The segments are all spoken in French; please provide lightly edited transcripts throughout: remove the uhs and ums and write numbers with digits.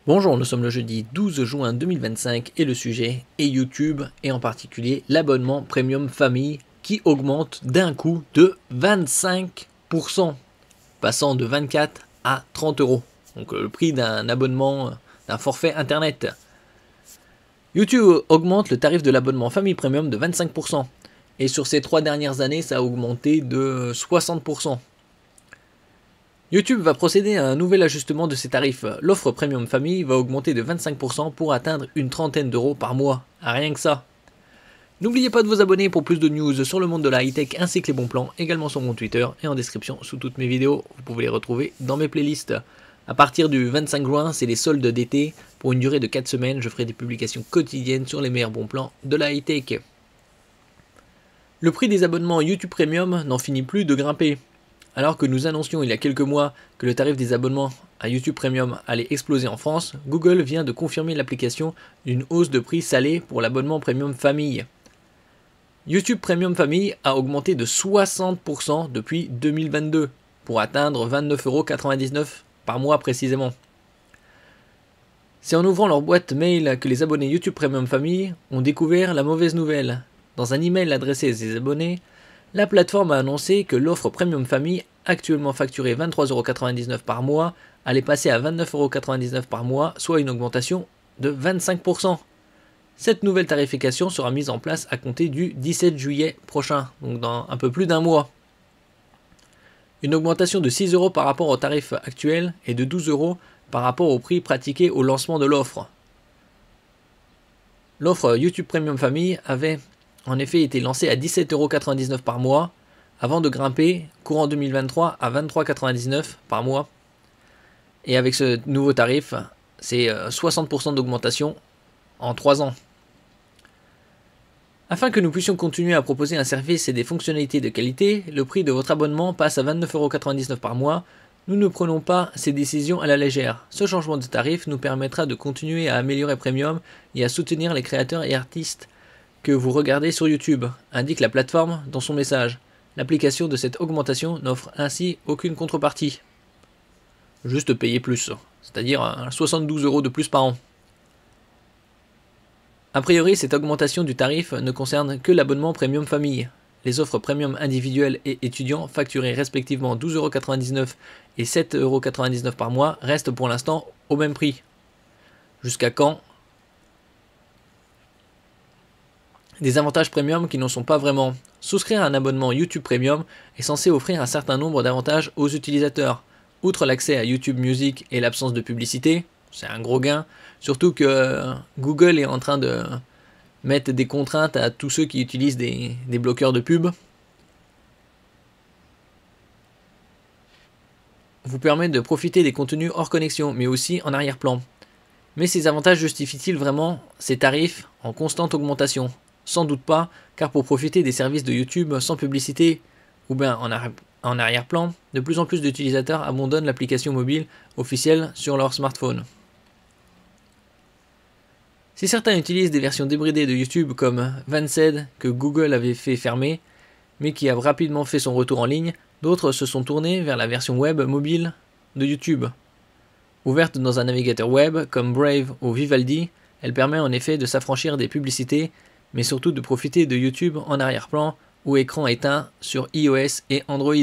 Bonjour, nous sommes le jeudi 12 juin 2025 et le sujet est YouTube et en particulier l'abonnement Premium Famille qui augmente d'un coup de 25%, passant de 24 à 30 euros. Donc le prix d'un abonnement, d'un forfait internet. YouTube augmente le tarif de l'abonnement Famille Premium de 25%. Et sur ces 3 dernières années, ça a augmenté de 60%. YouTube va procéder à un nouvel ajustement de ses tarifs. L'offre Premium Famille va augmenter de 25% pour atteindre une trentaine d'euros par mois. Rien que ça. N'oubliez pas de vous abonner pour plus de news sur le monde de la high-tech ainsi que les bons plans, également sur mon Twitter et en description sous toutes mes vidéos. Vous pouvez les retrouver dans mes playlists. A partir du 25 juin, c'est les soldes d'été. Pour une durée de 4 semaines, je ferai des publications quotidiennes sur les meilleurs bons plans de la high-tech. Le prix des abonnements YouTube Premium n'en finit plus de grimper. Alors que nous annoncions il y a quelques mois que le tarif des abonnements à YouTube Premium allait exploser en France, Google vient de confirmer l'application d'une hausse de prix salée pour l'abonnement Premium Famille. YouTube Premium Famille a augmenté de 60% depuis 2022 pour atteindre 29,99 € par mois précisément. C'est en ouvrant leur boîte mail que les abonnés YouTube Premium Famille ont découvert la mauvaise nouvelle. Dans un email adressé à ses abonnés, la plateforme a annoncé que l'offre Premium Famille, actuellement facturée 23,99 € par mois, allait passer à 29,99 € par mois, soit une augmentation de 25%. Cette nouvelle tarification sera mise en place à compter du 17 juillet prochain, donc dans un peu plus d'un mois. Une augmentation de 6 € par rapport au tarif actuel et de 12 € par rapport au prix pratiqué au lancement de l'offre. L'offre YouTube Premium Famille avait en effet été lancée à 17,99 € par mois, avant de grimper courant 2023 à 23,99 € par mois. Et avec ce nouveau tarif, c'est 60% d'augmentation en 3 ans. Afin que nous puissions continuer à proposer un service et des fonctionnalités de qualité, le prix de votre abonnement passe à 29,99 € par mois. Nous ne prenons pas ces décisions à la légère. Ce changement de tarif nous permettra de continuer à améliorer Premium et à soutenir les créateurs et artistes que vous regardez sur YouTube, indique la plateforme dans son message. L'application de cette augmentation n'offre ainsi aucune contrepartie. Juste payer plus, c'est-à-dire 72 € de plus par an. A priori, cette augmentation du tarif ne concerne que l'abonnement Premium Famille. Les offres Premium individuelles et étudiants, facturées respectivement 12,99 € et 7,99 € par mois, restent pour l'instant au même prix. Jusqu'à quand ? Des avantages premium qui n'en sont pas vraiment. Souscrire à un abonnement YouTube Premium est censé offrir un certain nombre d'avantages aux utilisateurs. Outre l'accès à YouTube Music et l'absence de publicité, c'est un gros gain, surtout que Google est en train de mettre des contraintes à tous ceux qui utilisent des bloqueurs de pub. Vous permet de profiter des contenus hors connexion, mais aussi en arrière-plan. Mais ces avantages justifient-ils vraiment ces tarifs en constante augmentation ? Sans doute pas, car pour profiter des services de YouTube sans publicité ou bien en arrière-plan, de plus en plus d'utilisateurs abandonnent l'application mobile officielle sur leur smartphone. Si certains utilisent des versions débridées de YouTube comme Vanced que Google avait fait fermer, mais qui a rapidement fait son retour en ligne, d'autres se sont tournés vers la version web mobile de YouTube. Ouverte dans un navigateur web comme Brave ou Vivaldi, elle permet en effet de s'affranchir des publicités, mais surtout de profiter de YouTube en arrière-plan ou écran éteint sur iOS et Android.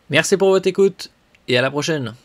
Merci pour votre écoute et à la prochaine.